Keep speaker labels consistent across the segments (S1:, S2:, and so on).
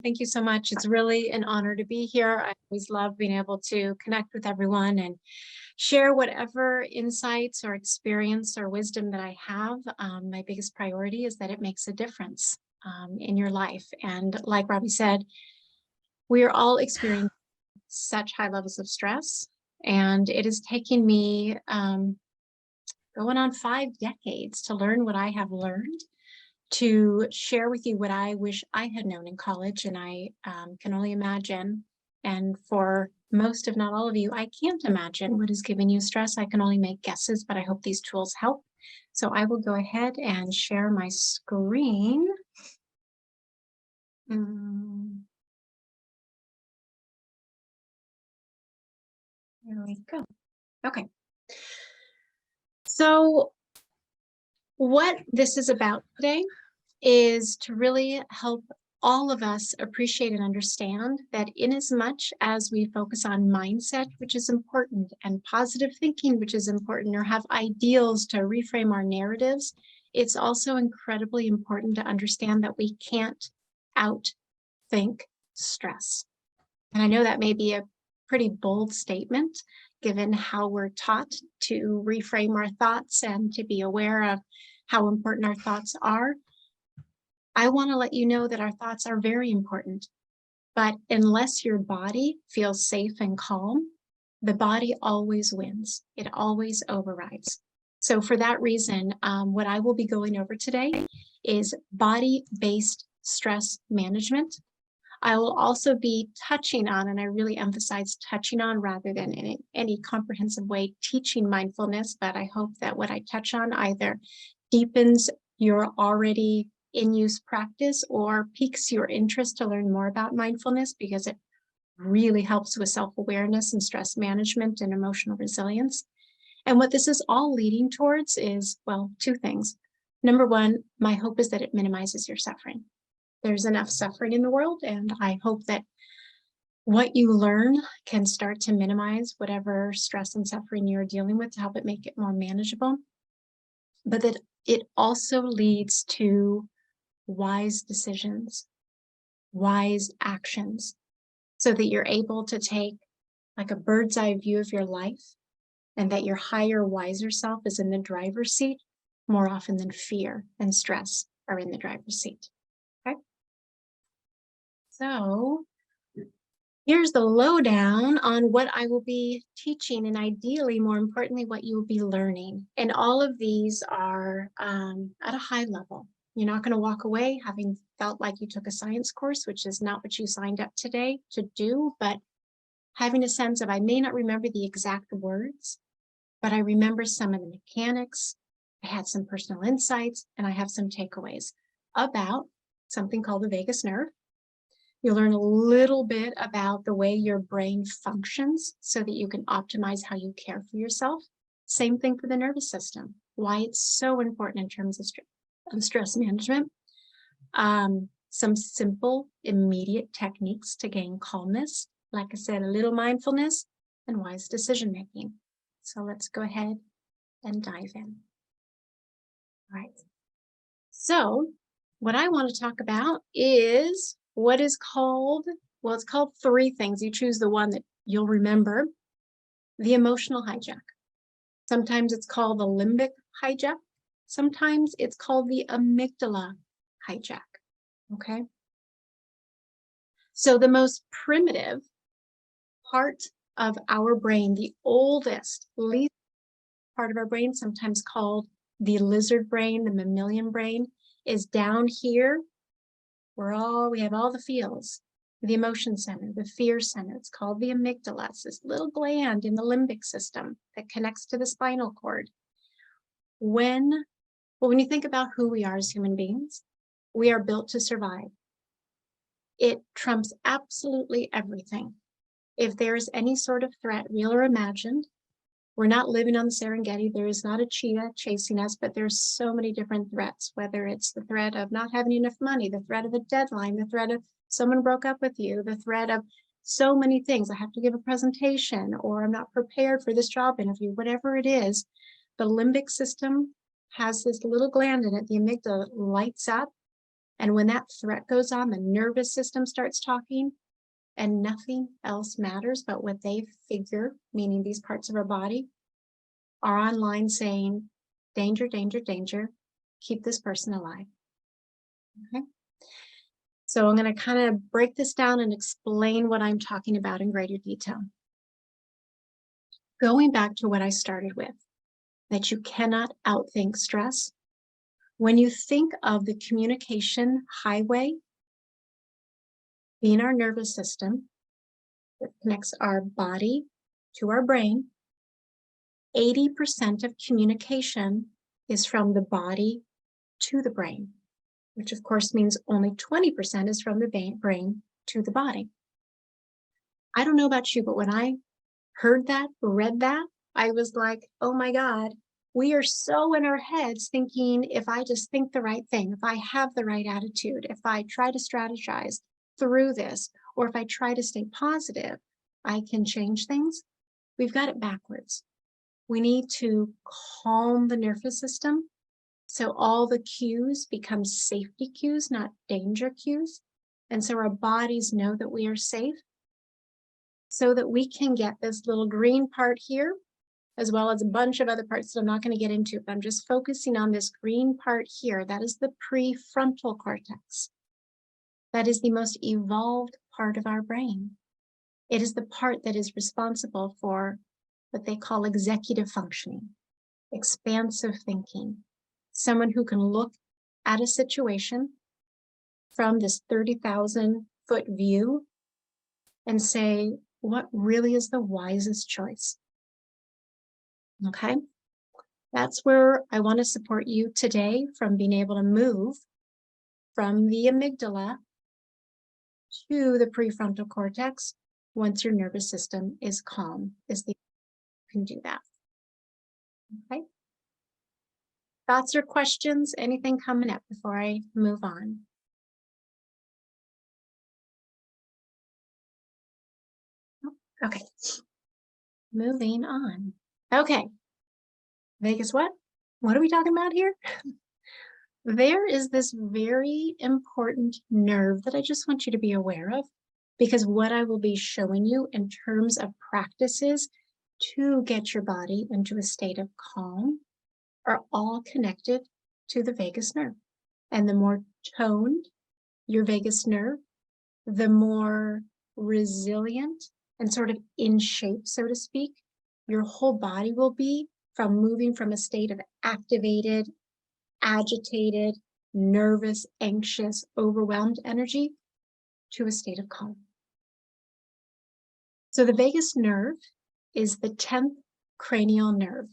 S1: Thank you so much. It's really an honor to be here. I always love being able to connect with everyone and share whatever insights or experience or wisdom that I have. My biggest priority is that it makes a difference in your life. And like Robbie said, we are all experiencing such high levels of stress. And it is taking me going on 5 decades to learn what I have learned, to share with you what I wish I had known in college. And I can only imagine, and for most, if not all of you, I can't imagine what is giving you stress. I can only make guesses, but I hope these tools help. So I will go ahead and share my screen. There we go. Okay. So what this is about today is to really help all of us appreciate and understand that in as much as we focus on mindset, which is important, and positive thinking, which is important, or have ideals to reframe our narratives, it's also incredibly important to understand that we can't outthink stress. And I know that may be a pretty bold statement, given how we're taught to reframe our thoughts and to be aware of how important our thoughts are. I want to let you know that our thoughts are very important, but unless your body feels safe and calm, the body always wins. It always overrides. So for that reason, what I will be going over today is body-based stress management. I will also be touching on, and I really emphasize touching on rather than in any comprehensive way teaching mindfulness, but I hope that what I touch on either deepens your already in-use practice or piques your interest to learn more about mindfulness, because it really helps with self-awareness and stress management and emotional resilience. And what this is all leading towards is, well, 2 things. Number one, my hope is that it minimizes your suffering. There's enough suffering in the world, and I hope that what you learn can start to minimize whatever stress and suffering you're dealing with to help it make it more manageable. But that it also leads to wise decisions, wise actions, so that you're able to take like a bird's eye view of your life, and that your higher, wiser self is in the driver's seat more often than fear and stress are in the driver's seat. Okay. So here's the lowdown on what I will be teaching, and ideally, more importantly, what you will be learning. And all of these are at a high level. You're not going to walk away having felt like you took a science course, which is not what you signed up today to do, but having a sense of, I may not remember the exact words, but I remember some of the mechanics. I had some personal insights, and I have some takeaways about something called the vagus nerve. You'll learn a little bit about the way your brain functions so that you can optimize how you care for yourself. Same thing for the nervous system, why it's so important in terms of stress management. Some simple, immediate techniques to gain calmness. Like I said, a little mindfulness and wise decision making. So let's go ahead and dive in. All right. So what I want to talk about is what is called, well, it's called 3 things. You choose the one that you'll remember. The emotional hijack. Sometimes it's called the limbic hijack. Sometimes it's called the amygdala hijack. Okay. So the most primitive part of our brain, the oldest, least part of our brain, sometimes called the lizard brain, the mammalian brain, is down here. We have all the feels, the emotion center, the fear center. It's called the amygdala. It's this little gland in the limbic system that connects to the spinal cord. When you think about who we are as human beings, we are built to survive. It trumps absolutely everything. If there is any sort of threat, real or imagined, we're not living on the Serengeti. There is not a cheetah chasing us, but there's so many different threats, whether it's the threat of not having enough money, the threat of a deadline, the threat of someone broke up with you, the threat of so many things. I have to give a presentation, or I'm not prepared for this job interview, whatever it is. The limbic system has this little gland in it, the amygdala, lights up And when that threat goes on, the nervous system starts talking and nothing else matters but what they figure, meaning these parts of our body, are online saying, danger, danger, danger, keep this person alive. Okay. So I'm going to kind of break this down and explain what I'm talking about in greater detail. Going back to what I started with, that you cannot outthink stress. When you think of the communication highway being our nervous system that connects our body to our brain, 80% of communication is from the body to the brain, which of course means only 20% is from the brain to the body. I don't know about you, but when I heard that, read that, I was like, oh my God, we are so in our heads thinking if I just think the right thing, if I have the right attitude, if I try to strategize through this, or if I try to stay positive, I can change things. We've got it backwards. We need to calm the nervous system so all the cues become safety cues, not danger cues. And so our bodies know that we are safe so that we can get this little green part here, as well as a bunch of other parts that I'm not going to get into, but I'm just focusing on this green part here. That is the prefrontal cortex. That is the most evolved part of our brain. It is the part that is responsible for what they call executive functioning, expansive thinking, someone who can look at a situation from this 30,000-foot view and say, what really is the wisest choice? Okay, that's where I want to support you today, from being able to move from the amygdala to the prefrontal cortex once your nervous system is calm, is the you can do that. Okay. Thoughts or questions? Anything coming up before I move on? Okay. Moving on. Okay. Vagus what? What are we talking about here? There is this very important nerve that I just want you to be aware of, because what I will be showing you in terms of practices to get your body into a state of calm are all connected to the vagus nerve. And the more toned your vagus nerve, the more resilient and sort of in shape, so to speak, your whole body will be, from moving from a state of activated, agitated, nervous, anxious, overwhelmed energy to a state of calm. So the vagus nerve is the 10th cranial nerve,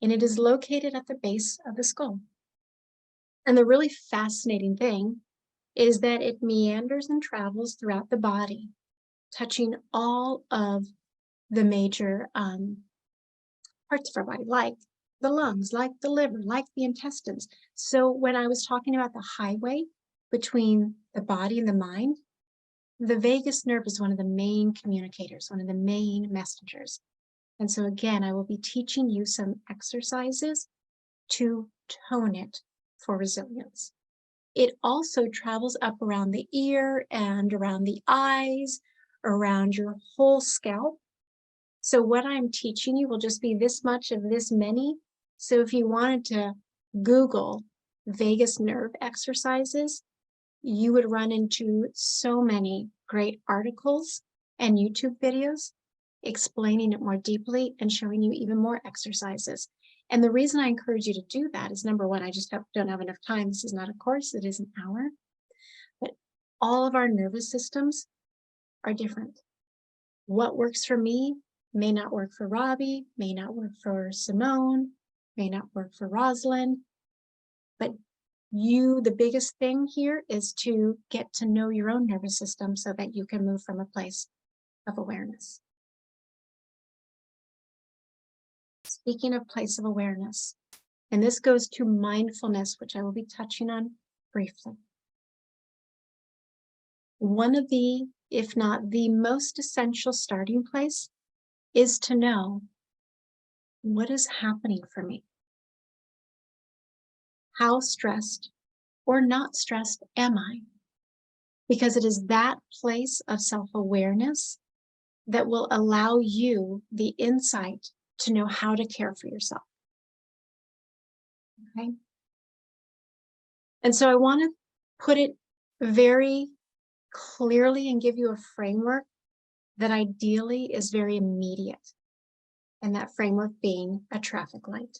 S1: and it is located at the base of the skull. And the really fascinating thing is that it meanders and travels throughout the body, touching all of the major parts of our body, like the lungs, like the liver, like the intestines. So when I was talking about the highway between the body and the mind, the vagus nerve is one of the main communicators, one of the main messengers. And so again, I will be teaching you some exercises to tone it for resilience. It also travels up around the ear and around the eyes, around your whole scalp. So what I'm teaching you will just be this much of this many. So if you wanted to Google vagus nerve exercises, you would run into so many great articles and YouTube videos explaining it more deeply and showing you even more exercises. And the reason I encourage you to do that is, number one, I just don't have enough time. This is not a course, it is an hour. But all of our nervous systems are different. What works for me may not work for Robbie, may not work for Simone, may not work for Rosalind. But the biggest thing here is to get to know your own nervous system so that you can move from a place of awareness. Speaking of place of awareness, and this goes to mindfulness, which I will be touching on briefly. One of the, if not the most essential starting place, is to know what is happening for me. How stressed or not stressed am I? Because it is that place of self-awareness that will allow you the insight to know how to care for yourself. Okay? And so I want to put it very clearly and give you a framework that ideally is very immediate. And that framework being a traffic light.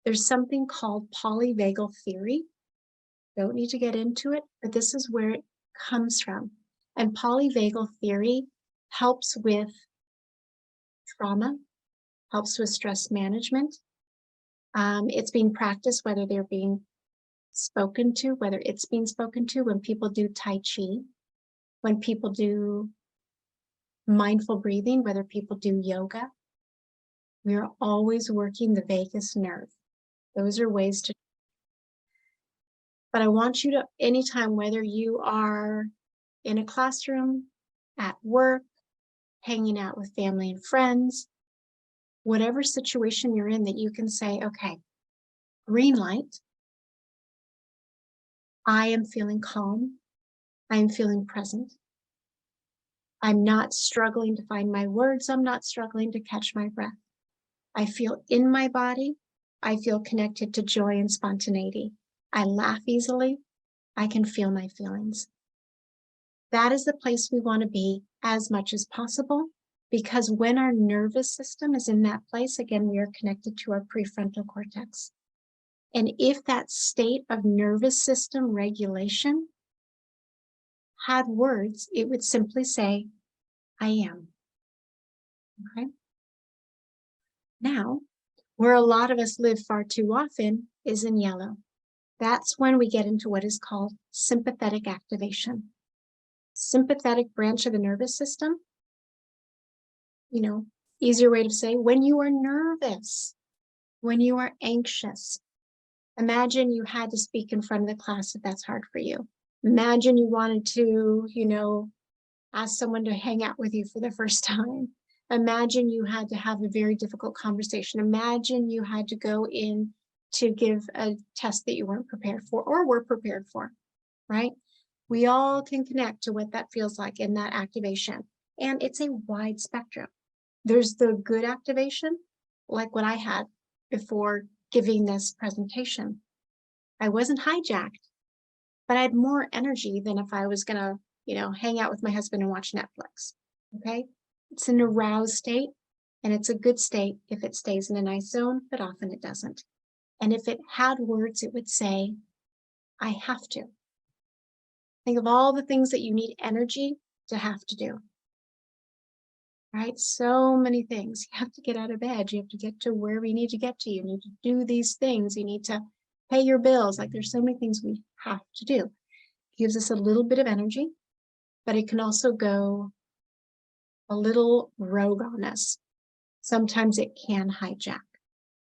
S1: There's something called Polyvagal Theory. Don't need to get into it, but this is where it comes from. And Polyvagal Theory helps with trauma, helps with stress management. It's being practiced, whether they're being spoken to, whether it's being spoken to when people do Tai Chi, when people do mindful breathing, whether people do yoga. We are always working the vagus nerve. Those are ways to. But I want you to, anytime, whether you are in a classroom, at work, hanging out with family and friends, whatever situation you're in, that you can say, okay, green light, I am feeling calm. I am feeling present. I'm not struggling to find my words. I'm not struggling to catch my breath. I feel in my body. I feel connected to joy and spontaneity. I laugh easily. I can feel my feelings. That is the place we want to be as much as possible, because when our nervous system is in that place, again, we are connected to our prefrontal cortex. And if that state of nervous system regulation had words, it would simply say, I am. Okay? Now, where a lot of us live far too often is in yellow. That's when we get into what is called sympathetic activation. Sympathetic branch of the nervous system, easier way to say, when you are nervous, when you are anxious. Imagine you had to speak in front of the class if that's hard for you. Imagine you wanted to, ask someone to hang out with you for the first time. Imagine you had to have a very difficult conversation. Imagine you had to go in to give a test that you weren't prepared for or were prepared for, right? We all can connect to what that feels like in that activation. And it's a wide spectrum. There's the good activation, like what I had before giving this presentation. I wasn't hijacked, but I had more energy than if I was going to, hang out with my husband and watch Netflix. Okay? It's an aroused state, and it's a good state if it stays in a nice zone, but often it doesn't. And if it had words, it would say, I have to. Think of all the things that you need energy to have to do. Right? So many things. You have to get out of bed. You have to get to where we need to get to. You need to do these things. You need to pay your bills. Like, there's so many things we have to do. It gives us a little bit of energy, but it can also go a little rogue on us. Sometimes it can hijack.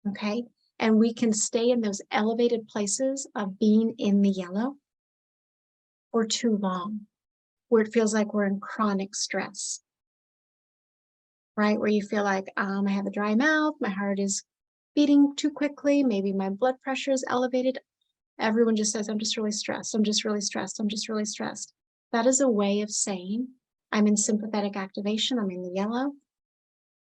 S1: Okay? And we can stay in those elevated places of being in the yellow for too long, where it feels like we're in chronic stress, right? Where you feel like, I have a dry mouth, my heart is beating too quickly, maybe my blood pressure is elevated. Everyone just says, I'm just really stressed, I'm just really stressed, I'm just really stressed. That is a way of saying, I'm in sympathetic activation, I'm in the yellow.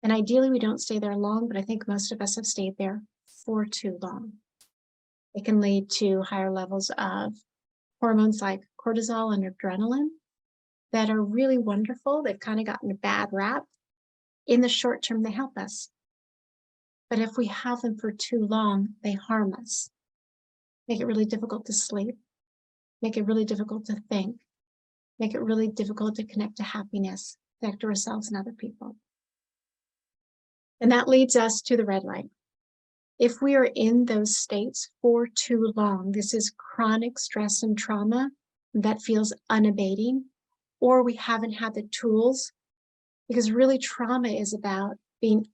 S1: And ideally, we don't stay there long, but I think most of us have stayed there for too long. It can lead to higher levels of hormones like cortisol and adrenaline that are really wonderful. They've kind of gotten a bad rap. In the short term, they help us. But if we have them for too long, they harm us. Make it really difficult to sleep. Make it really difficult to think. Make it really difficult to connect to happiness, connect to ourselves and other people. And that leads us to the red light. If we are in those states for too long, this is chronic stress and trauma that feels unabating, or we haven't had the tools, because really trauma is about being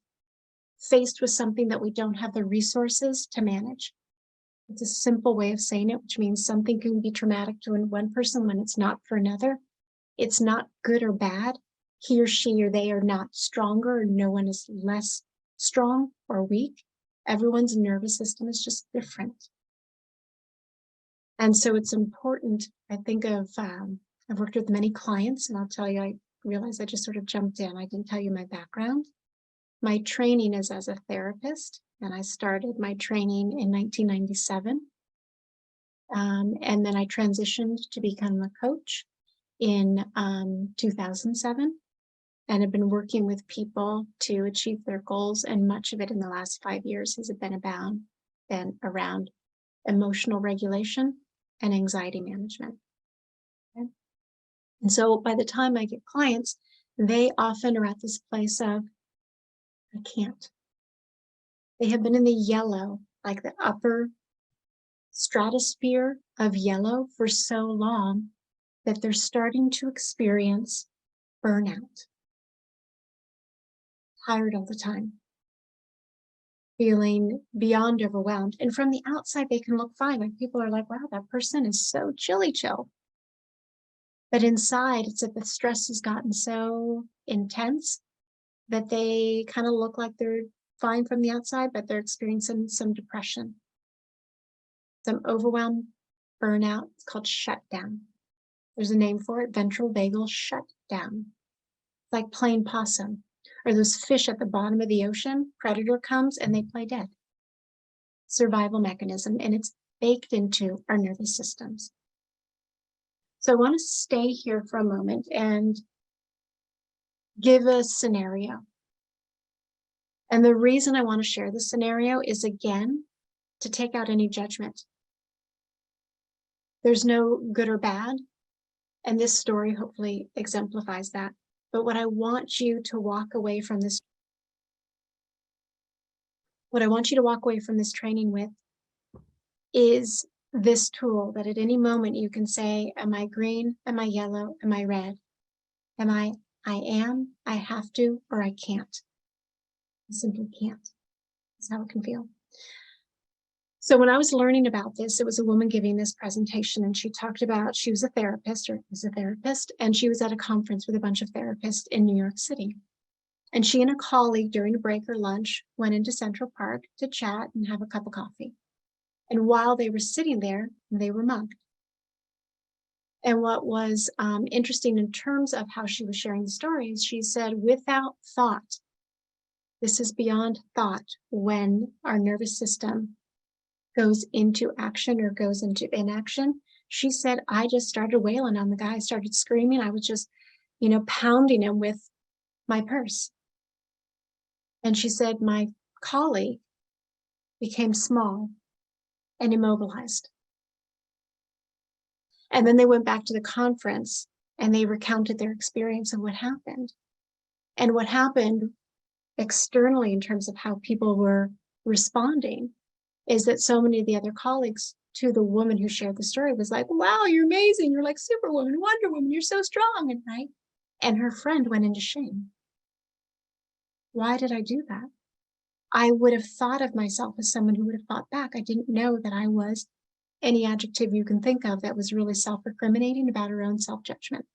S1: faced with something that we don't have the resources to manage. It's a simple way of saying it, which means something can be traumatic to one person when it's not for another. It's not good or bad. He or she or they are not stronger, or no one is less strong or weak. Everyone's nervous system is just different. And so it's important, I think I've worked with many clients, and I'll tell you, I realized I just sort of jumped in. I didn't tell you my background. My training is as a therapist, and I started my training in 1997. And then I transitioned to become a coach in 2007, and have been working with people to achieve their goals. And much of it in the last 5 years has been around emotional regulation and anxiety management. Okay? And so by the time I get clients, they often are at this place of, I can't. They have been in the yellow, like the upper stratosphere of yellow for so long that they're starting to experience burnout. Tired all the time, feeling beyond overwhelmed. And from the outside, they can look fine. Like people are like, wow, that person is so chilly chill. But inside, it's that the stress has gotten so intense that they kind of look like they're fine from the outside, but they're experiencing some depression, some overwhelm, burnout. It's called shutdown. There's a name for it, ventral vagal shutdown. It's like playing possum, or those fish at the bottom of the ocean. Predator comes and they play dead. Survival mechanism, and it's baked into our nervous systems. So I want to stay here for a moment and give a scenario. And the reason I want to share the scenario is, again, to take out any judgment. There's no good or bad, and this story hopefully exemplifies that. But what I want you to walk away from this, training with is this tool that at any moment you can say, am I green? Am I yellow? Am I red? Am I am, I have to, or I can't? I simply can't. That's how it can feel. So when I was learning about this, it was a woman giving this presentation, and she talked about, she was a therapist, or is a therapist, and she was at a conference with a bunch of therapists in New York City. And she and a colleague during a break or lunch went into Central Park to chat and have a cup of coffee. And while they were sitting there, they were mugged. And what was interesting in terms of how she was sharing the stories, she said, without thought, this is beyond thought when our nervous system goes into action or goes into inaction. She said, I just started wailing on the guy. I started screaming. I was just, pounding him with my purse. And she said, my colleague became small and immobilized. And then they went back to the conference and they recounted their experience of what happened. And what happened externally in terms of how people were responding is that so many of the other colleagues to the woman who shared the story was like, wow, you're amazing. You're like Superwoman, Wonder Woman. You're so strong. And right. And her friend went into shame. Why did I do that? I would have thought of myself as someone who would have fought back. I didn't know that I was any adjective you can think of that was really self-recriminating about her own self-judgment.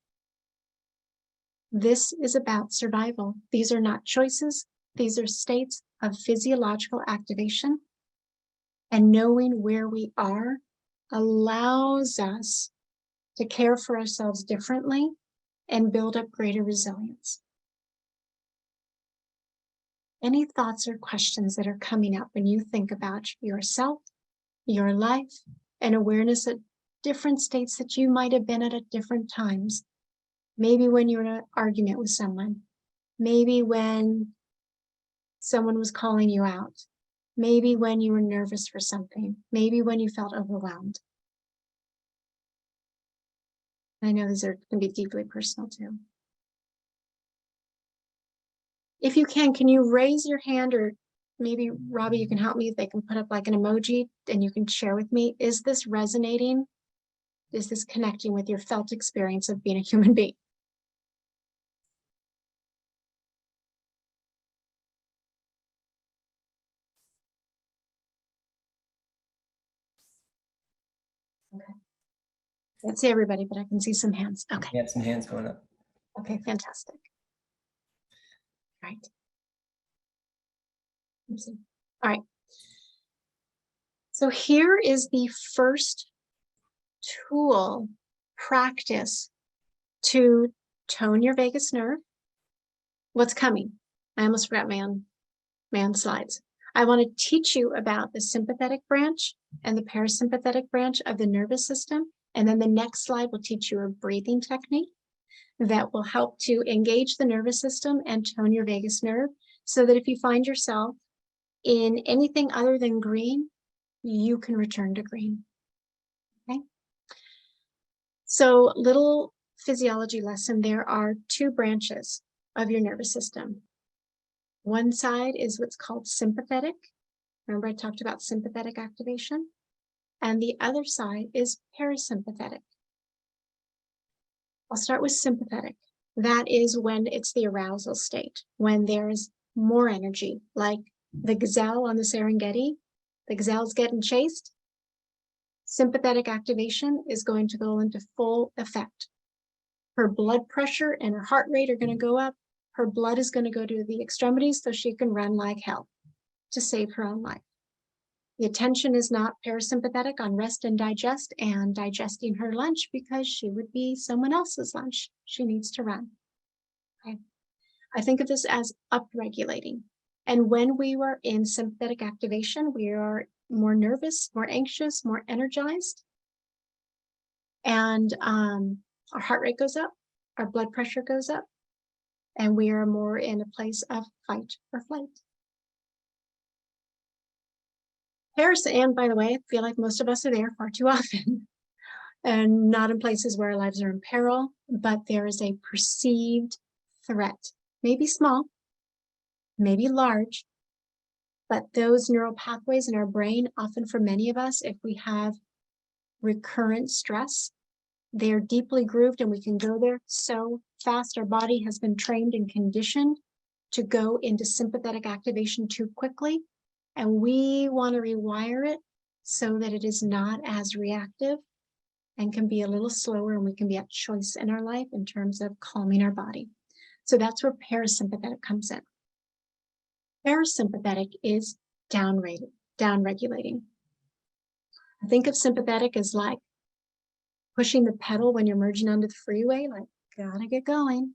S1: This is about survival. These are not choices. These are states of physiological activation. And knowing where we are allows us to care for ourselves differently and build up greater resilience. Any thoughts or questions that are coming up when you think about yourself, your life, and awareness at different states that you might have been at different times? Maybe when you're in an argument with someone, maybe when someone was calling you out, maybe when you were nervous for something, maybe when you felt overwhelmed. I know these can be deeply personal too. If you can you raise your hand, or maybe Robbie, you can help me if they can put up like an emoji and you can share with me. Is this resonating? Is this connecting with your felt experience of being a human being? Okay. Can't see everybody, but I can see some hands. Okay.
S2: Yeah, some hands going up.
S1: Okay, fantastic. All right. All right. So here is the first tool, practice to tone your vagus nerve. What's coming? I almost forgot my own slides. I want to teach you about the sympathetic branch and the parasympathetic branch of the nervous system. And then the next slide will teach you a breathing technique that will help to engage the nervous system and tone your vagus nerve so that if you find yourself in anything other than green, you can return to green. Okay. So, little physiology lesson, there are two branches of your nervous system. One side is what's called sympathetic. Remember I talked about sympathetic activation? And the other side is parasympathetic. I'll start with sympathetic. That is when it's the arousal state, when there's more energy, like the gazelle on the Serengeti. The gazelle's getting chased. Sympathetic activation is going to go into full effect. Her blood pressure and her heart rate are going to go up. Her blood is going to go to the extremities so she can run like hell to save her own life. The attention is not parasympathetic on rest and digesting her lunch because she would be someone else's lunch. She needs to run. Okay. I think of this as upregulating. And when we are in sympathetic activation, we are more nervous, more anxious, more energized. And our heart rate goes up, our blood pressure goes up, and we are more in a place of fight or flight. And by the way, I feel like most of us are there far too often and not in places where our lives are in peril, but there is a perceived threat, maybe small, maybe large, but those neural pathways in our brain, often for many of us, if we have recurrent stress, they're deeply grooved and we can go there so fast. Our body has been trained and conditioned to go into sympathetic activation too quickly. And we want to rewire it so that it is not as reactive and can be a little slower, and we can be at choice in our life in terms of calming our body. So that's where parasympathetic comes in. Parasympathetic is downregulating. Think of sympathetic as like pushing the pedal when you're merging onto the freeway, like gotta get going.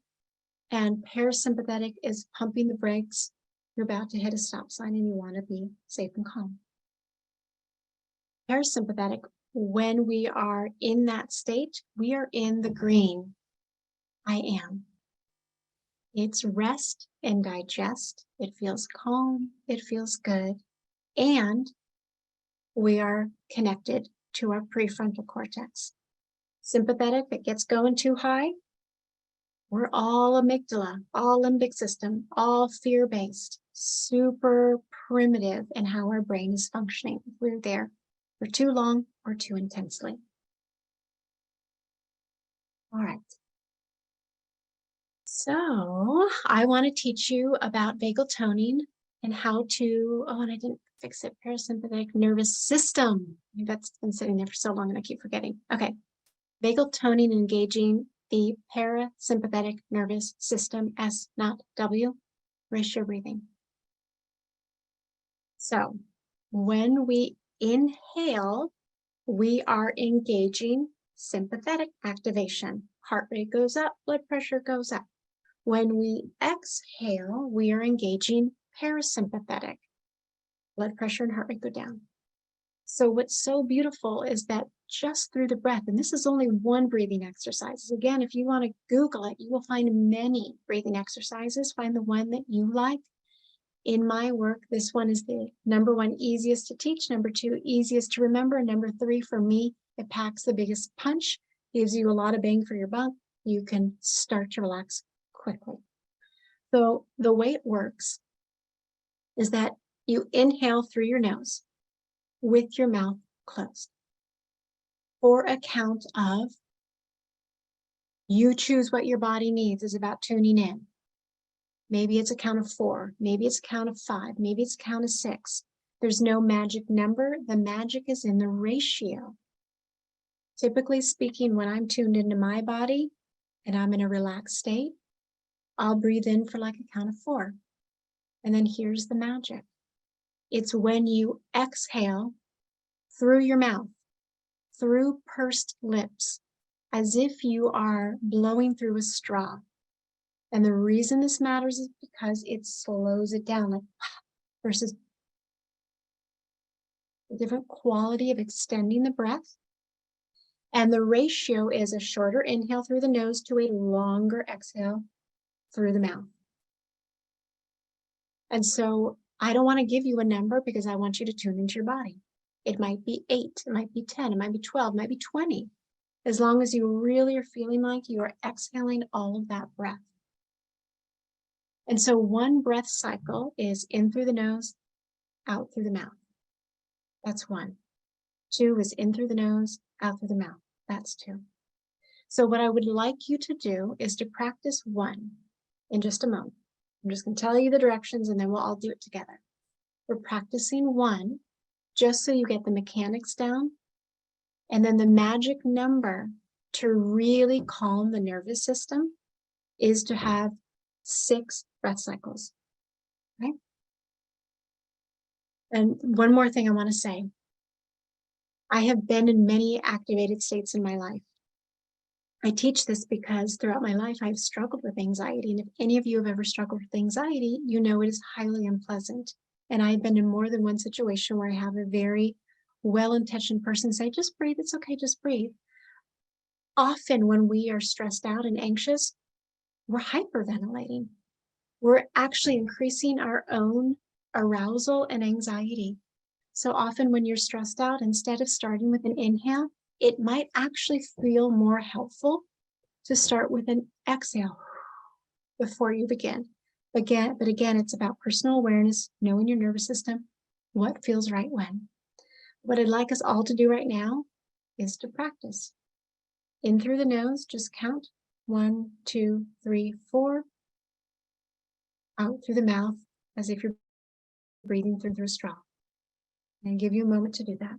S1: And parasympathetic is pumping the brakes. You're about to hit a stop sign and you want to be safe and calm. Parasympathetic, when we are in that state, we are in the green. I am. It's rest and digest. It feels calm. It feels good. And we are connected to our prefrontal cortex. Sympathetic, it gets going too high. We're all amygdala, all limbic system, all fear-based, super primitive in how our brain is functioning. We're there for too long or too intensely. All right. So I want to teach you about vagal toning and how to, and I didn't fix it, parasympathetic nervous system. That's been sitting there for so long and I keep forgetting. Okay. Vagal toning engaging the parasympathetic nervous system, S, not W. Ratio breathing. So when we inhale, we are engaging sympathetic activation. Heart rate goes up, blood pressure goes up. When we exhale, we are engaging parasympathetic. Blood pressure and heart rate go down. So what's so beautiful is that just through the breath, and this is only one breathing exercise. Again, if you want to Google it, you will find many breathing exercises. Find the one that you like. In my work, this one is the number one easiest to teach, number two easiest to remember, number three for me, it packs the biggest punch, gives you a lot of bang for your buck. You can start to relax quickly. So the way it works is that you inhale through your nose with your mouth closed for a count of, you choose what your body needs is about tuning in. Maybe it's a count of 4, maybe it's a count of 5, maybe it's a count of 6. There's no magic number. The magic is in the ratio. Typically speaking, when I'm tuned into my body and I'm in a relaxed state, I'll breathe in for like a count of 4. And then here's the magic. It's when you exhale through your mouth through pursed lips, as if you are blowing through a straw. And the reason this matters is because it slows it down, like versus a different quality of extending the breath. And the ratio is a shorter inhale through the nose to a longer exhale through the mouth. And so I don't want to give you a number because I want you to tune into your body. It might be 8, it might be 10, it might be 12, it might be 20, as long as you really are feeling like you are exhaling all of that breath. And so one breath cycle is in through the nose, out through the mouth. That's 1. 2 is in through the nose, out through the mouth. That's 2. So what I would like you to do is to practice 1 in just a moment. I'm just going to tell you the directions and then we'll all do it together. We're practicing 1 just so you get the mechanics down. And then the magic number to really calm the nervous system is to have 6 breath cycles. Okay? And one more thing I want to say. I have been in many activated states in my life. I teach this because throughout my life, I've struggled with anxiety. And if any of you have ever struggled with anxiety, you know it is highly unpleasant. And I've been in more than one situation where I have a very well-intentioned person say, just breathe, it's okay, just breathe. Often when we are stressed out and anxious, we're hyperventilating. We're actually increasing our own arousal and anxiety. So often when you're stressed out, instead of starting with an inhale, it might actually feel more helpful to start with an exhale before you begin. But again, it's about personal awareness, knowing your nervous system, what feels right when. What I'd like us all to do right now is to practice. In through the nose, just count 1, 2, 3, 4. Out through the mouth, as if you're breathing through a straw. And give you a moment to do that.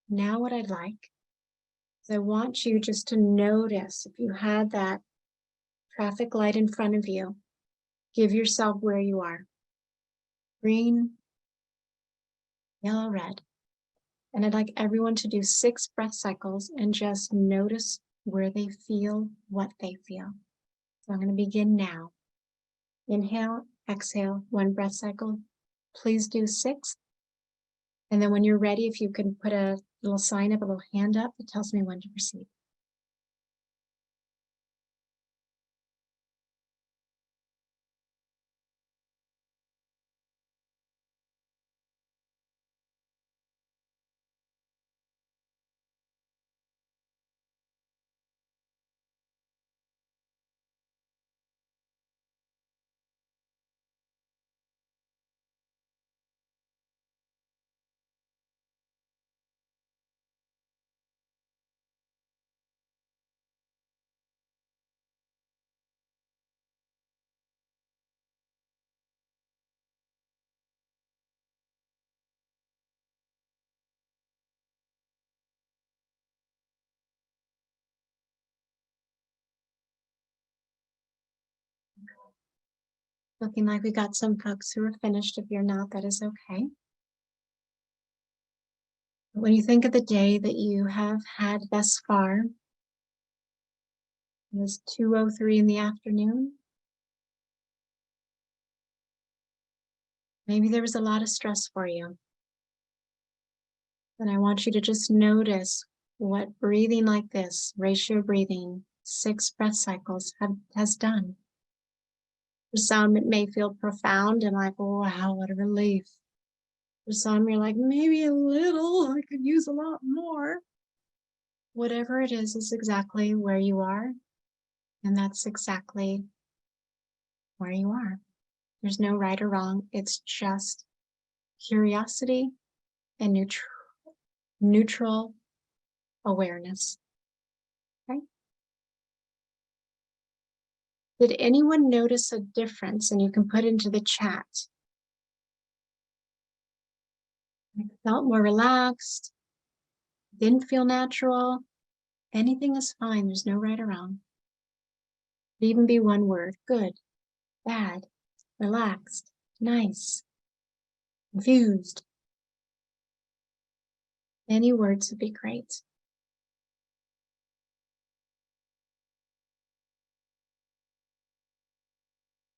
S1: Now what I'd like is I want you just to notice if you had that traffic light in front of you, give yourself where you are. Green, yellow, red. And I'd like everyone to do 6 breath cycles and just notice where they feel, what they feel. So I'm going to begin now. Inhale, exhale, 1 breath cycle. Please do 6. And then when you're ready, if you can put a little sign up, a little hand up that tells me when to proceed. Looking like we got some folks who are finished. If you're not, that is okay. When you think of the day that you have had thus far, it was 2:03 in the afternoon. Maybe there was a lot of stress for you. And I want you to just notice what breathing like this, ratio breathing, 6 breath cycles has done. For some, it may feel profound and like, oh, wow, what a relief. For some, you're like, maybe a little, I could use a lot more. Whatever it is exactly where you are. And that's exactly where you are. There's no right or wrong. It's just curiosity and neutral awareness. Okay? Did anyone notice a difference? And you can put into the chat. I felt more relaxed, Didn't feel natural. Anything is fine. There's no right or wrong. It could even be one word: good, bad, relaxed, nice, confused. Any words would be great.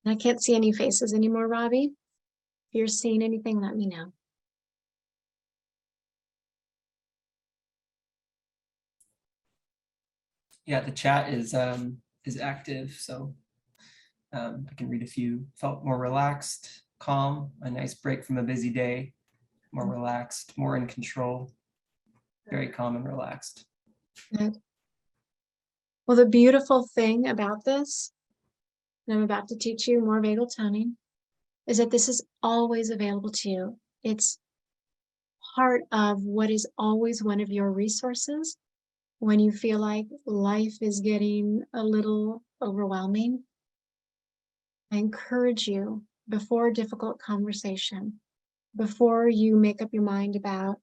S1: I can't see any faces anymore, Robbie. If you're seeing anything, let me know.
S2: Yeah, the chat is active, so I can read a few. Felt more relaxed, calm, a nice break from a busy day, more relaxed, more in control, very calm and relaxed.
S1: Good. Well, the beautiful thing about this, and I'm about to teach you more vagal toning, is that this is always available to you. It's part of what is always one of your resources when you feel like life is getting a little overwhelming. I encourage you, before a difficult conversation, before you make up your mind about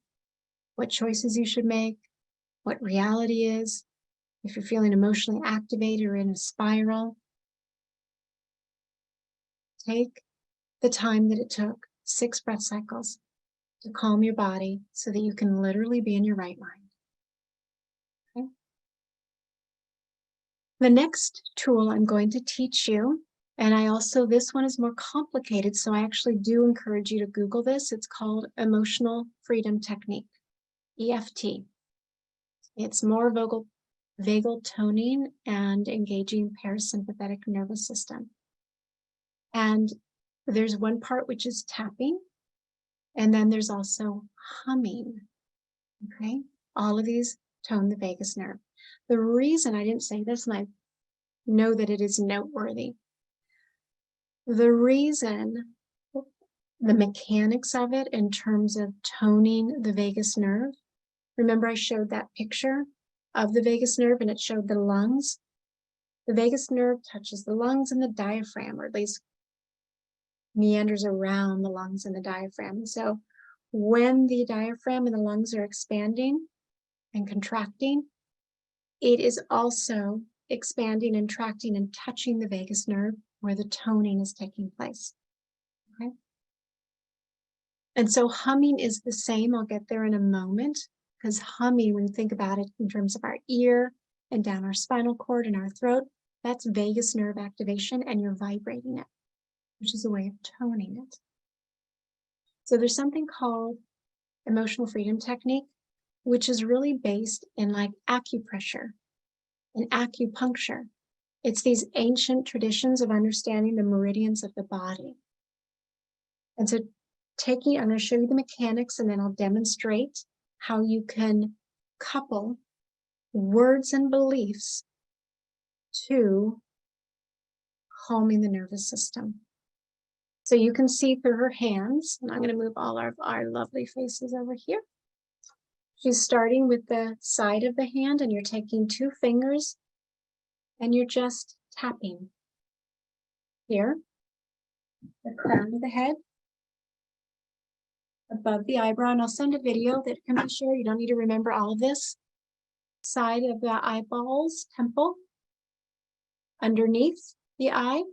S1: what choices you should make, what reality is, if you're feeling emotionally activated or in a spiral, take the time that it took, 6 breath cycles, to calm your body so that you can literally be in your right mind. Okay? The next tool I'm going to teach you, and this one is more complicated, so I actually do encourage you to Google this. It's called Emotional Freedom Technique, EFT. It's more vagal toning and engaging parasympathetic nervous system. And there's one part which is tapping, and then there's also humming, okay? All of these tone the vagus nerve. The reason I didn't say this, and I know that it is noteworthy, the reason, the mechanics of it in terms of toning the vagus nerve, remember I showed that picture of the vagus nerve and it showed the lungs? The vagus nerve touches the lungs and the diaphragm, or at least meanders around the lungs and the diaphragm. So when the diaphragm and the lungs are expanding and contracting, it is also expanding and contracting and touching the vagus nerve where the toning is taking place. Okay? And so humming is the same. I'll get there in a moment, because humming, when you think about it in terms of our ear and down our spinal cord and our throat, that's vagus nerve activation, and you're vibrating it, which is a way of toning it. So there's something called emotional freedom technique, which is really based in like acupressure and acupuncture. It's these ancient traditions of understanding the meridians of the body. And so I'm going to show you the mechanics, and then I'll demonstrate how you can couple words and beliefs to calming the nervous system. So you can see through her hands, and I'm going to move all our lovely faces over here. She's starting with the side of the hand, and you're taking 2 fingers and you're just tapping here, the crown of the head, above the eyebrow, and I'll send a video that can be shared. You don't need to remember all of this. Side of the eyeballs, temple, underneath the eye,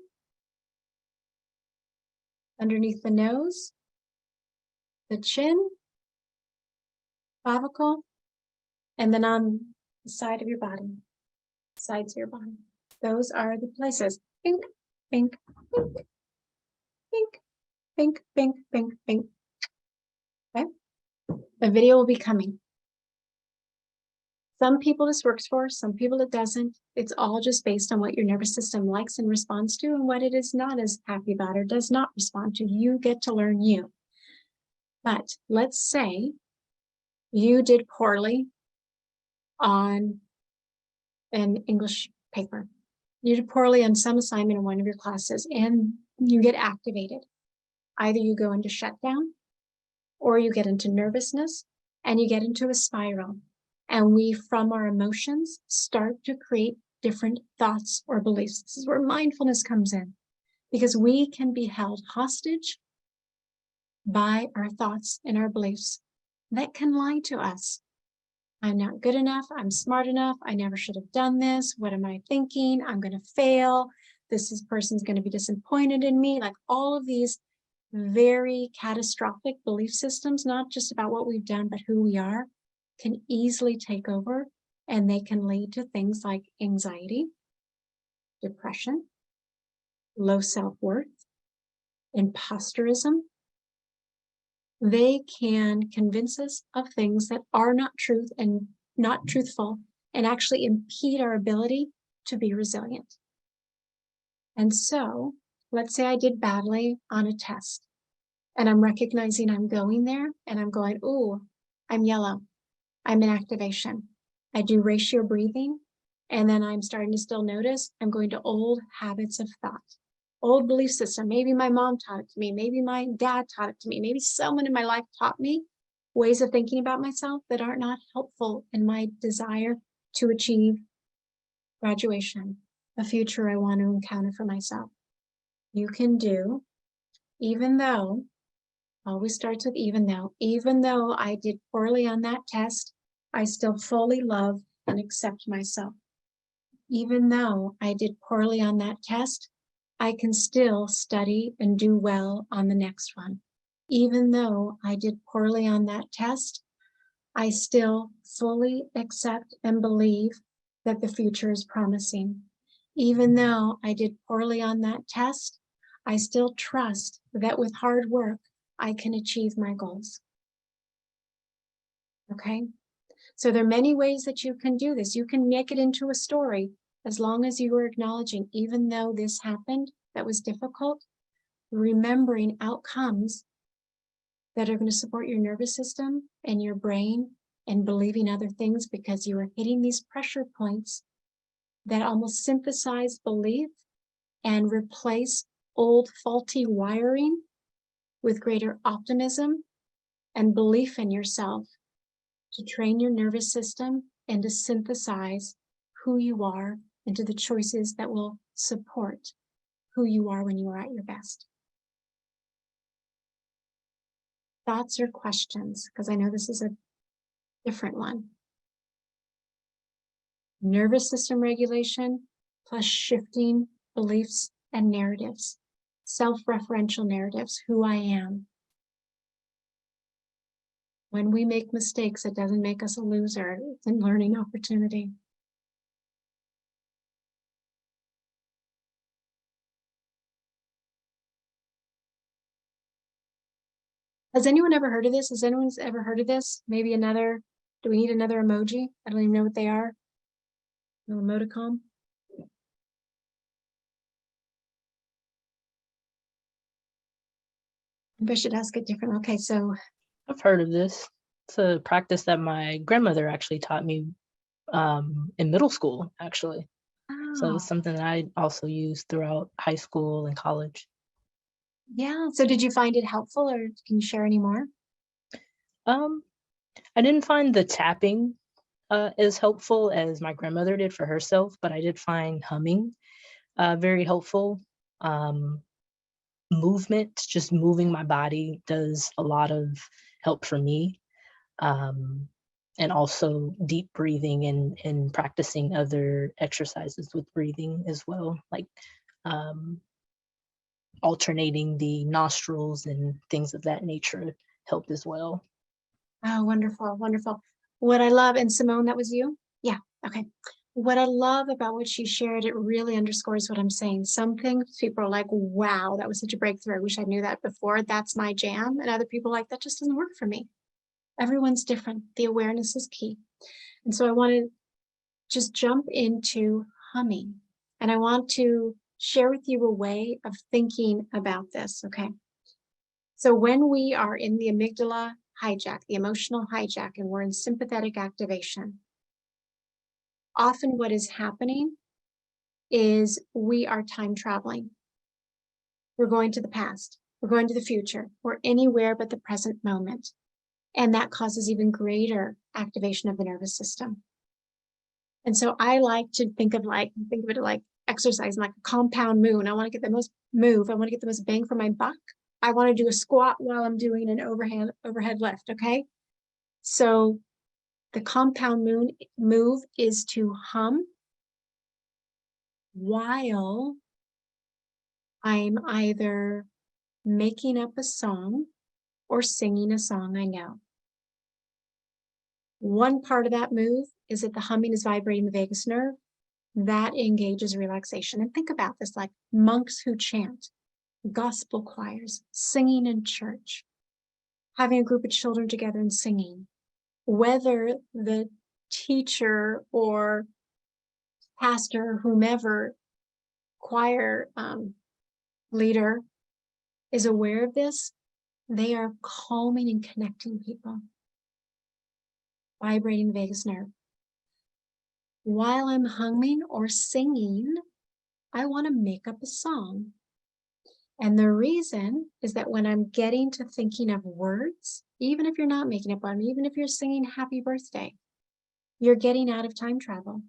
S1: underneath the nose, the chin, clavicle, and then on the side of your body, sides of your body. Those are the places. Pink, pink, pink, pink, pink, pink, pink, pink. Okay? The video will be coming. Some people this works for, some people it doesn't. It's all just based on what your nervous system likes and responds to, and what it is not as happy about or does not respond to. You get to learn you. But let's say you did poorly on an English paper. You did poorly on some assignment in one of your classes, and you get activated. Either you go into shutdown, or you get into nervousness, and you get into a spiral. And we, from our emotions, start to create different thoughts or beliefs. This is where mindfulness comes in, because we can be held hostage by our thoughts and our beliefs that can lie to us. I'm not good enough. I'm smart enough. I never should have done this. What am I thinking? I'm going to fail. Person's going to be disappointed in me. Like all of these very catastrophic belief systems, not just about what we've done, but who we are, can easily take over, and they can lead to things like anxiety, depression, low self-worth, imposterism. They can convince us of things that are not truth and not truthful, and actually impede our ability to be resilient. And so, let's say I did badly on a test, and I'm recognizing I'm going there, and I'm going, ooh, I'm yellow. I'm in activation. I do ratio breathing, and then I'm starting to still notice I'm going to old habits of thought, old belief system. Maybe my mom taught it to me. Maybe my dad taught it to me. Maybe someone in my life taught me ways of thinking about myself that are not helpful in my desire to achieve graduation, a future I want to encounter for myself. You can do, even though, always starts with even though I did poorly on that test, I still fully love and accept myself. Even though I did poorly on that test, I can still study and do well on the next one. Even though I did poorly on that test, I still fully accept and believe that the future is promising. Even though I did poorly on that test, I still trust that with hard work, I can achieve my goals. Okay? So there are many ways that you can do this. You can make it into a story as long as you are acknowledging, even though this happened, that was difficult, remembering outcomes that are going to support your nervous system and your brain and believing other things, because you are hitting these pressure points that almost synthesize belief and replace old faulty wiring with greater optimism and belief in yourself, to train your nervous system and to synthesize who you are into the choices that will support who you are when you are at your best. Thoughts or questions? Because I know this is a different one. Nervous system regulation plus shifting beliefs and narratives, self-referential narratives, who I am. When we make mistakes, it doesn't make us a loser. It's a learning opportunity. Has anyone ever heard of this? Has anyone ever heard of this? Maybe another, do we need another emoji? I don't even know what they are. No emoticon. Maybe I should ask it different. Okay, so
S3: I've heard of this. It's a practice that my grandmother actually taught me in middle school, actually. So it's something that I also used throughout high school and college.
S1: Yeah. So did you find it helpful, or can you share any more?
S3: I didn't find the tapping as helpful as my grandmother did for herself, but I did find humming very helpful. Movement, just moving my body, does a lot of help for me. And also deep breathing and practicing other exercises with breathing as well, like alternating the nostrils and things of that nature help as well.
S1: Oh, wonderful, wonderful. What I love, and Simone, that was you? Yeah, okay. What I love about what she shared, it really underscores what I'm saying. Some things people are like, wow, that was such a breakthrough. I wish I knew that before. That's my jam. And other people are like, that just doesn't work for me. Everyone's different. The awareness is key. And so I want to just jump into humming. And I want to share with you a way of thinking about this, okay? So when we are in the amygdala hijack, the emotional hijack, and we're in sympathetic activation, often what is happening is we are time traveling. We're going to the past, we're going to the future, we're anywhere but the present moment. And that causes even greater activation of the nervous system. And so I like to think of it like exercise, like a compound moon. I want to get the most move. I want to get the most bang for my buck. I want to do a squat while I'm doing an overhead lift. Okay. So The compound move is to hum while I'm either making up a song or singing a song I know. One part of that move is that the humming is vibrating the vagus nerve. That engages relaxation. And think about this, like monks who chant, gospel choirs, singing in church, having a group of children together and singing. Whether the teacher or pastor, whomever, choir leader is aware of this, they are calming and connecting people, vibrating the vagus nerve. While I'm humming or singing, I want to make up a song. And the reason is that when I'm getting to thinking of words, even if you're not making up one, even if you're singing happy birthday, you're getting out of time travel.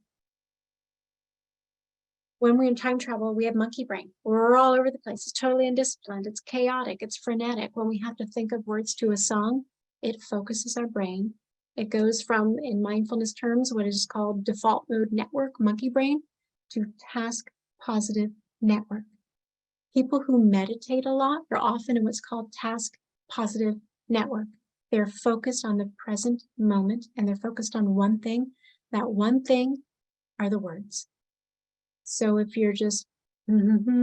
S1: When we're in time travel, we have monkey brain. We're all over the place. It's totally undisciplined. It's chaotic. It's frenetic. When we have to think of words to a song, it focuses our brain. It goes from, in mindfulness terms, what is called default mode network, monkey brain, to task positive network. People who meditate a lot are often in what's called task positive network. They're focused on the present moment and they're focused on one thing. That one thing are the words. So if you're just even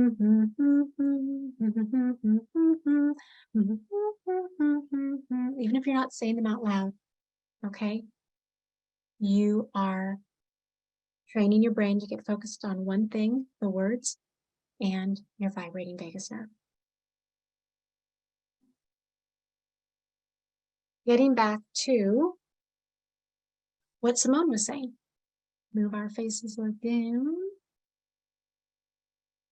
S1: if you're not saying them out loud, okay, you are training your brain to get focused on one thing, the words, and your vibrating vagus nerve. Getting back to what Simone was saying. Move our faces again.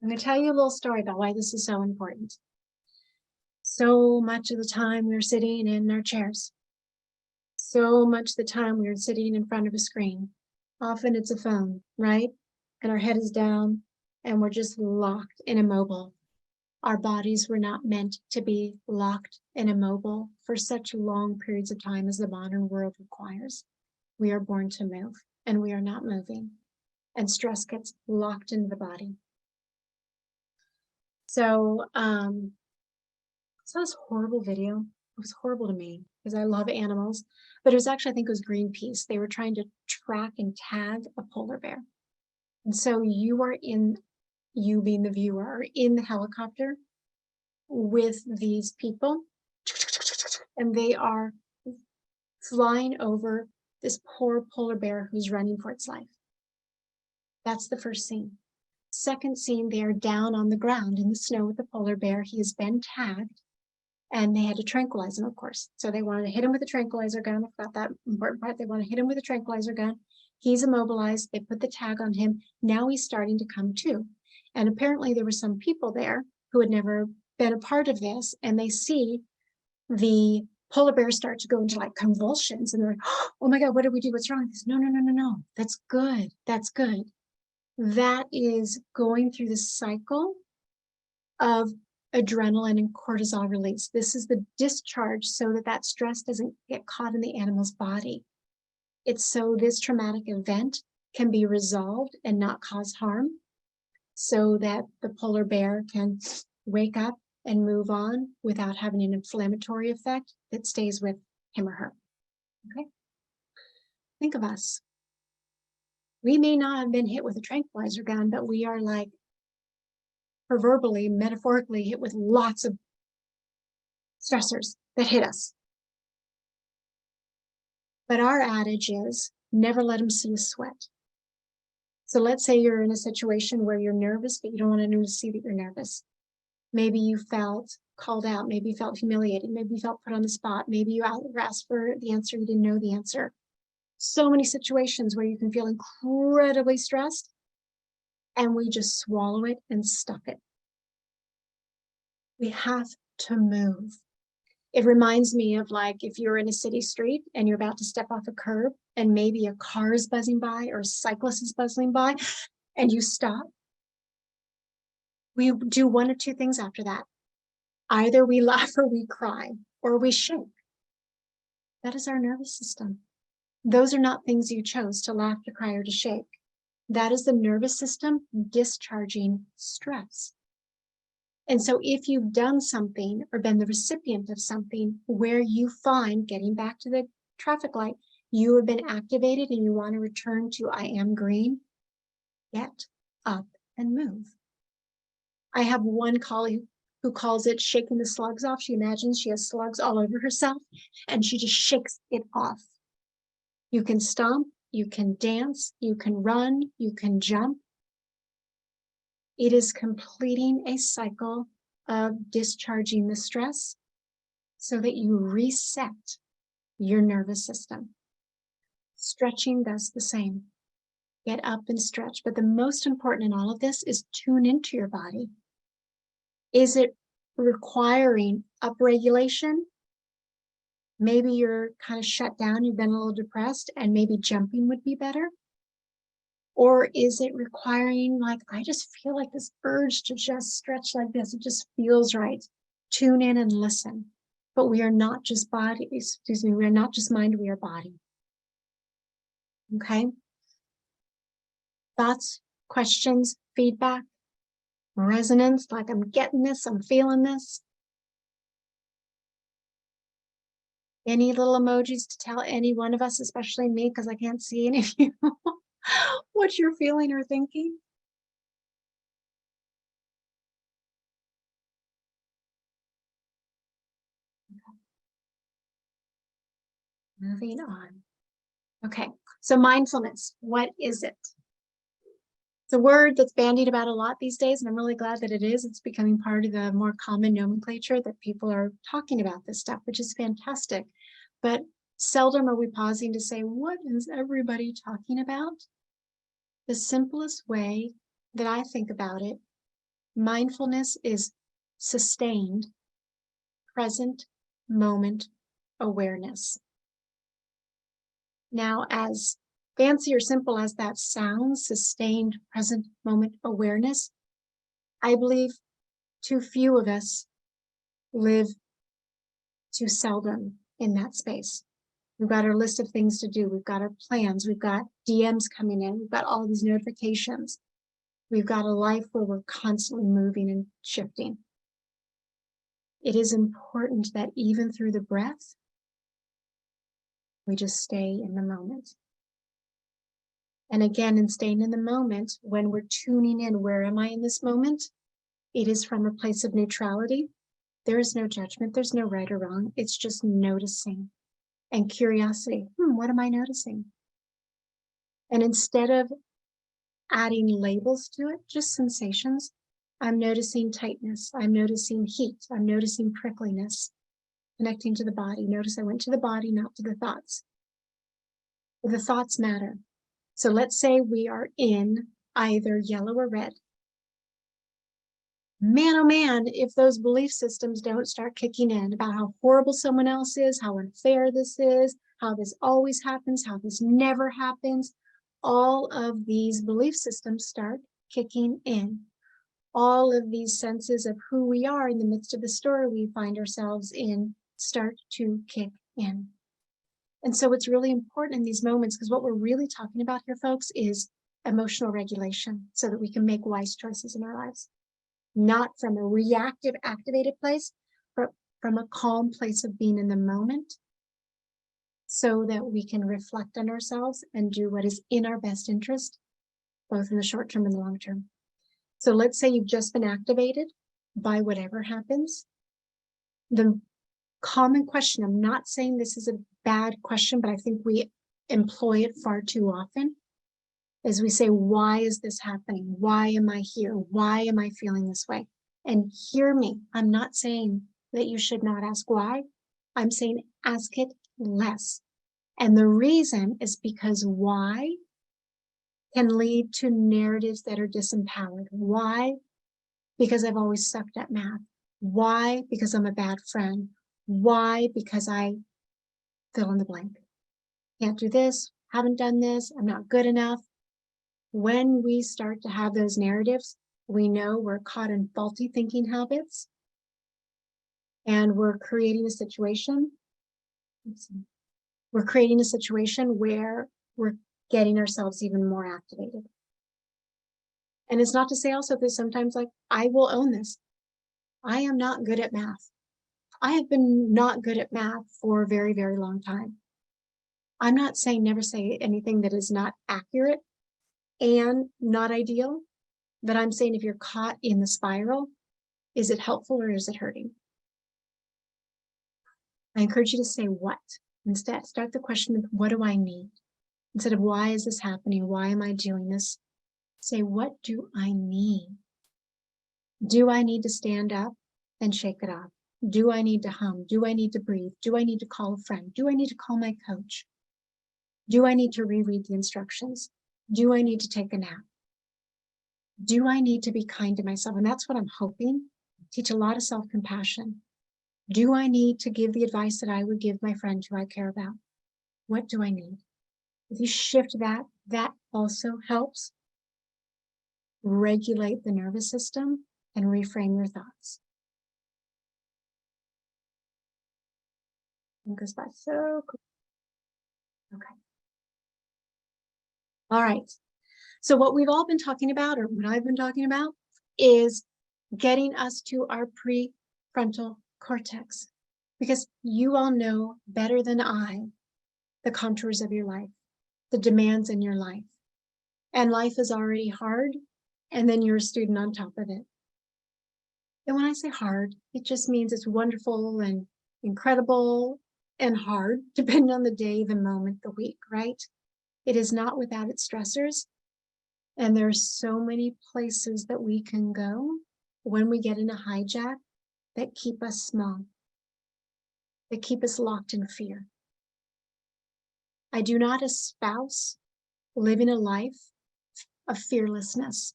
S1: I'm going to tell you a little story about why this is so important. So much of the time we're sitting in our chairs. So much of the time we're sitting in front of a screen. Often it's a phone, right? And our head is down and we're just locked and immobile. Our bodies were not meant to be locked and immobile for such long periods of time as the modern world requires. We are born to move and we are not moving. And stress gets locked into the body. So I saw this horrible video. It was horrible to me because I love animals, but it was actually, I think it was Greenpeace. They were trying to track and tag a polar bear. And so you being the viewer, are in the helicopter with these people, and they are flying over this poor polar bear who's running for its life. That's the first scene. Second scene, they are down on the ground in the snow with the polar bear. He has been tagged, and they had to tranquilize him, of course. So they wanted to hit him with a tranquilizer gun. I forgot that important part. They want to hit him with a tranquilizer gun. He's immobilized. They put the tag on him. Now he's starting to come to. And apparently there were some people there who had never been a part of this, and they see the polar bear start to go into like convulsions, and they're like, oh my God, what did we do? What's wrong with this? No. That's good. That's good. That is going through the cycle of adrenaline and cortisol release. This is the discharge so that that stress doesn't get caught in the animal's body. It's so this traumatic event can be resolved and not cause harm, so that the polar bear can wake up and move on without having an inflammatory effect that stays with him or her. Okay? Think of us. We may not have been hit with a tranquilizer gun, but we are like proverbially, metaphorically hit with lots of stressors that hit us. But our adage is never let them see you sweat. So let's say you're in a situation where you're nervous, but you don't want anyone to see that you're nervous. Maybe you felt called out. Maybe you felt humiliated. Maybe you felt put on the spot. Maybe you asked for the answer, you didn't know the answer. So many situations where you can feel incredibly stressed, and we just swallow it and stuff it. We have to move. It reminds me of like if you're in a city street and you're about to step off a curb and maybe a car is buzzing by or a cyclist is buzzing by and you stop. We do one or two things after that. Either we laugh or we cry or we shake. That is our nervous system. Those are not things you chose to laugh, to cry, or to shake. That is the nervous system discharging stress. And so if you've done something or been the recipient of something where you find, getting back to the traffic light, you have been activated and you want to return to I am green, get up and move. I have one colleague who calls it shaking the slugs off. She imagines she has slugs all over herself and she just shakes it off. You can stomp, you can dance, you can run, you can jump. It is completing a cycle of discharging the stress so that you reset your nervous system. Stretching does the same. Get up and stretch. But the most important in all of this is tune into your body. Is it requiring upregulation? Maybe you're kind of shut down, you've been a little depressed, and maybe jumping would be better. Or is it requiring, like, I just feel like this urge to just stretch like this. It just feels right. Tune in and listen. But we are not just body, we are not just mind, we are body. Okay? Thoughts, questions, feedback, resonance, like I'm getting this, I'm feeling this. Any little emojis to tell any one of us, especially me, because I can't see any of you, what you're feeling or thinking? Moving on. Okay, so mindfulness, what is it? It's a word that's bandied about a lot these days, and I'm really glad that it is. It's becoming part of the more common nomenclature that people are talking about this stuff, which is fantastic. But seldom are we pausing to say, what is everybody talking about? The simplest way that I think about it, mindfulness is sustained, present moment awareness. Now, as fancy or simple as that sounds, sustained present moment awareness, I believe too few of us live too seldom in that space. We've got our list of things to do. We've got our plans. We've got DMs coming in. We've got all these notifications. We've got a life where we're constantly moving and shifting. It is important that even through the breath, we just stay in the moment. And again, in staying in the moment, when we're tuning in, where am I in this moment? It is from a place of neutrality. There is no judgment. There's no right or wrong. It's just noticing and curiosity. What am I noticing? And instead of adding labels to it, just sensations, I'm noticing tightness. I'm noticing heat. I'm noticing prickliness, connecting to the body. Notice I went to the body, not to the thoughts. The thoughts matter. So let's say we are in either yellow or red. Man, oh man, if those belief systems don't start kicking in about how horrible someone else is, how unfair this is, how this always happens, how this never happens, all of these belief systems start kicking in. All of these senses of who we are in the midst of the story we find ourselves in start to kick in. And so it's really important in these moments, because what we're really talking about here, folks, is emotional regulation so that we can make wise choices in our lives. Not from a reactive, activated place, but from a calm place of being in the moment so that we can reflect on ourselves and do what is in our best interest, both in the short term and the long term. So let's say you've just been activated by whatever happens. The common question, I'm not saying this is a bad question, but I think we employ it far too often, is we say, why is this happening? Why am I here? Why am I feeling this way? And hear me, I'm not saying that you should not ask why. I'm saying ask it less. And the reason is because why can lead to narratives that are disempowered. Why? Because I've always sucked at math. Why? Because I'm a bad friend. Why? Because I fill in the blank. Can't do this, haven't done this, I'm not good enough. When we start to have those narratives, we know we're caught in faulty thinking habits and we're creating a situation we're creating a situation where we're getting ourselves even more activated. And it's not to say also that sometimes, like, I will own this. I am not good at math. I have been not good at math for a very, very long time. I'm not saying never say anything that is not accurate and not ideal, but I'm saying if you're caught in the spiral, is it helpful or is it hurting? I encourage you to say what. Instead, start the question of what do I need? Instead of why is this happening? Why am I doing this? Say, what do I need? Do I need to stand up and shake it off? Do I need to hum? Do I need to breathe? Do I need to call a friend? Do I need to call my coach? Do I need to reread the instructions? Do I need to take a nap? Do I need to be kind to myself? And that's what I'm hoping, teach a lot of self-compassion. Do I need to give the advice that I would give my friend who I care about? What do I need? If you shift that, that also helps regulate the nervous system and reframe your thoughts. It goes by so quick. Okay. All right. So what we've all been talking about, or what I've been talking about, is getting us to our prefrontal cortex. Because you all know better than I the contours of your life, the demands in your life. And life is already hard, and then you're a student on top of it. And when I say hard, it just means it's wonderful and incredible and hard, depending on the day, the moment, the week, right? It is not without its stressors. And there's so many places that we can go when we get in a hijack that keep us small, that keep us locked in fear. I do not espouse living a life of fearlessness.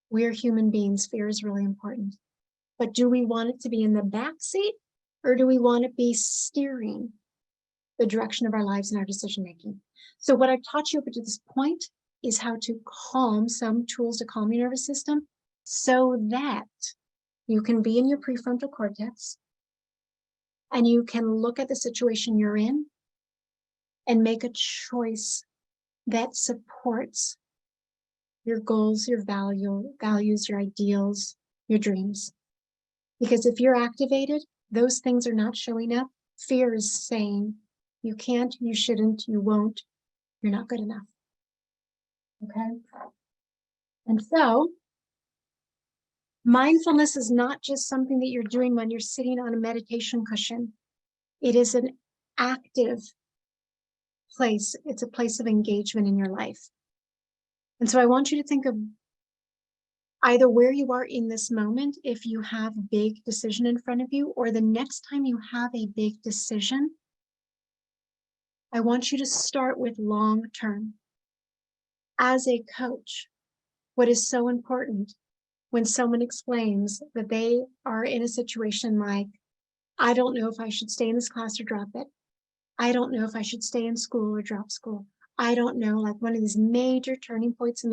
S1: We are human beings. Fear is really important. But do we want it to be in the back seat, or do we want it be steering the direction of our lives and our decision making? So what I've taught you up to this point is how to calm, some tools to calm your nervous system so that you can be in your prefrontal cortex and you can look at the situation you're in and make a choice that supports your goals, your values, your ideals, your dreams. Because if you're activated, those things are not showing up. Fear is saying, you can't, you shouldn't, you won't, you're not good enough. Okay? And so, mindfulness is not just something that you're doing when you're sitting on a meditation cushion. It is an active place. It's a place of engagement in your life. And so I want you to think of either where you are in this moment, if you have a big decision in front of you, or the next time you have a big decision, I want you to start with long term. As a coach, what is so important when someone explains that they are in a situation like, I don't know if I should stay in this class or drop it. I don't know if I should stay in school or drop school. I don't know, like one of these major turning points in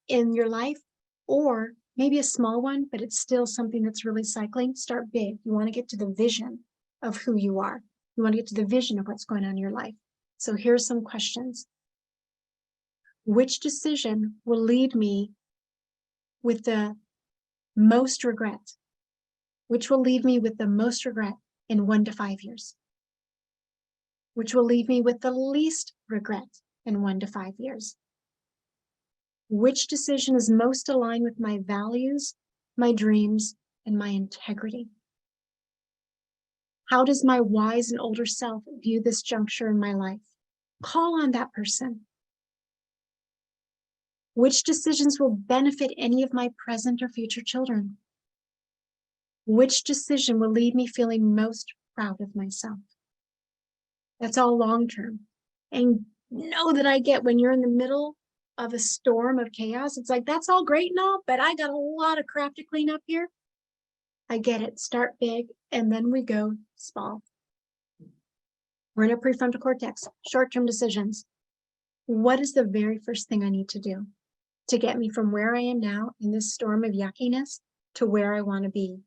S1: in your life, or maybe a small one, but it's still something that's really cycling. Start big. You want to get to the vision of who you are. You want to get to the vision of what's going on in your life. So here's some questions. Which decision will lead me with the most regret? Which will leave me with the most regret in 1 to 5 years? Which will leave me with the least regret in 1 to 5 years? Which decision is most aligned with my values, my dreams, and my integrity? How does my wise and older self view this juncture in my life? Call on that person. Which decisions will benefit any of my present or future children? Which decision will leave me feeling most proud of myself? That's all long-term. And know that I get when you're in the middle of a storm of chaos, it's like, that's all great and all, but I got a lot of crap to clean up here. I get it. Start big, and then we go small. We're in a prefrontal cortex, short-term decisions. What is the very first thing I need to do to get me from where I am now in this storm of yuckiness to where I want to be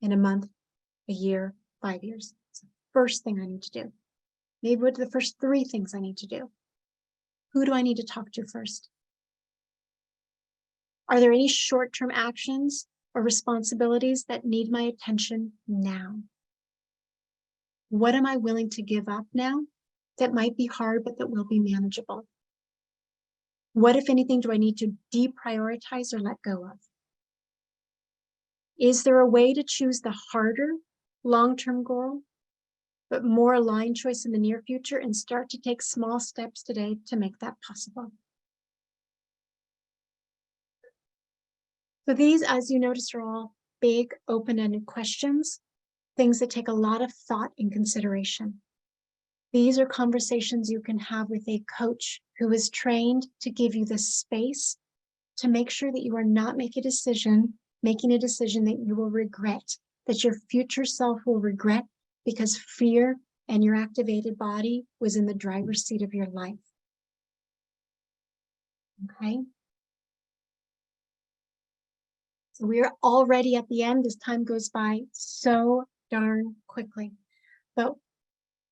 S1: in a month, a year, 5 years? It's the first thing I need to do. Maybe what are the first 3 things I need to do? Who do I need to talk to first? Are there any short-term actions or responsibilities that need my attention now? What am I willing to give up now that might be hard, but that will be manageable? What, if anything, do I need to deprioritize or let go of? Is there a way to choose the harder long-term goal, but more aligned choice in the near future and start to take small steps today to make that possible? So these, as you notice, are all big, open-ended questions, things that take a lot of thought and consideration. These are conversations you can have with a coach who is trained to give you the space to make sure that you are not making a decision that you will regret, that your future self will regret because fear and your activated body was in the driver's seat of your life. Okay? So we are already at the end as time goes by so darn quickly. But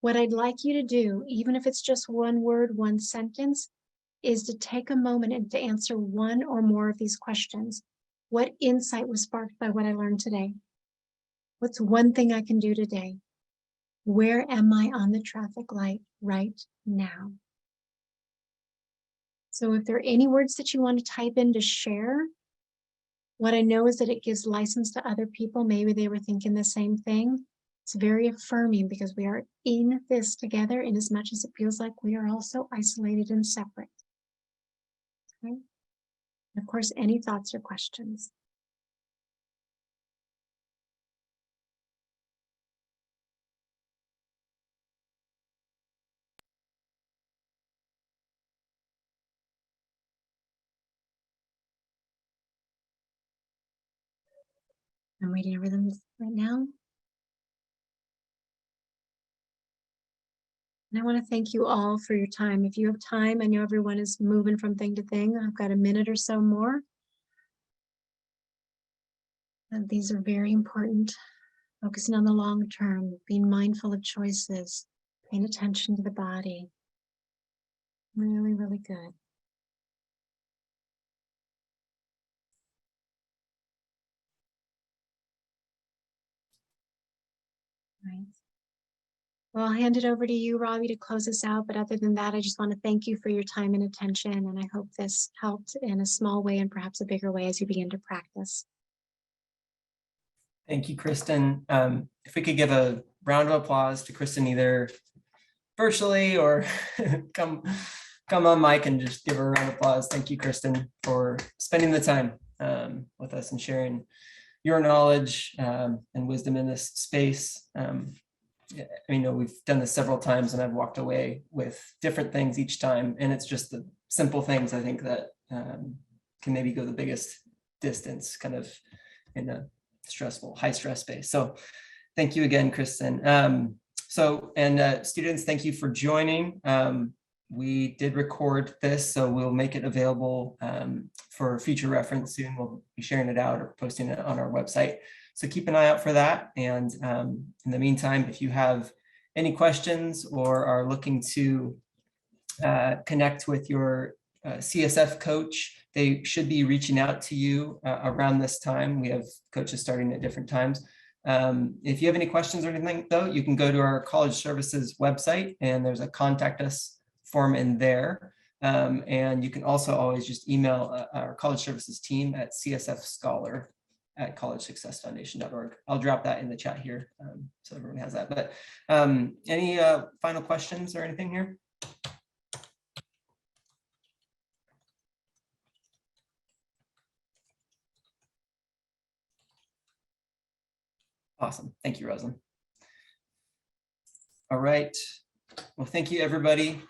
S1: what I'd like you to do, even if it's just one word, one sentence, is to take a moment and to answer one or more of these questions. What insight was sparked by what I learned today? What's one thing I can do today? Where am I on the traffic light right now? So if there are any words that you want to type in to share, what I know is that it gives license to other people. Maybe they were thinking the same thing. It's very affirming because we are in this together, in as much as it feels like we are also isolated and separate. Okay? And of course, any thoughts or questions? I'm reading over them right now. And I want to thank you all for your time. If you have time, I know everyone is moving from thing to thing. I've got a minute or so more. And these are very important. Focusing on the long term, being mindful of choices, paying attention to the body. Really, really good. Right. Well, I'll hand it over to you, Robbie, to close us out. But other than that, I just want to thank you for your time and attention. And I hope this helped in a small way and perhaps a bigger way as you begin to practice.
S2: Thank you, Kristen. If we could give a round of applause to Kristen, either virtually or come on mic and just give her a round of applause. Thank you, Kristen, for spending the time with us and sharing your knowledge and wisdom in this space. I know we've done this several times and I've walked away with different things each time. And it's just the simple things, I think, that can maybe go the biggest distance kind of in a stressful, high stress space. So thank you again, Kristen. Students, thank you for joining. We did record this, so we'll make it available for future reference soon. We'll be sharing it out or posting it on our website. So keep an eye out for that. And in the meantime, if you have any questions or are looking to connect with your CSF coach, they should be reaching out to you around this time. We have coaches starting at different times. If you have any questions or anything, though, you can go to our college services website and there's a contact us form in there. And you can also always just email our college services team at csfscholar@collegesuccessfoundation.org. I'll drop that in the chat here so everyone has that. But any final questions or anything here? Awesome. Thank you, Rosalind. All right. Well, thank you, everybody.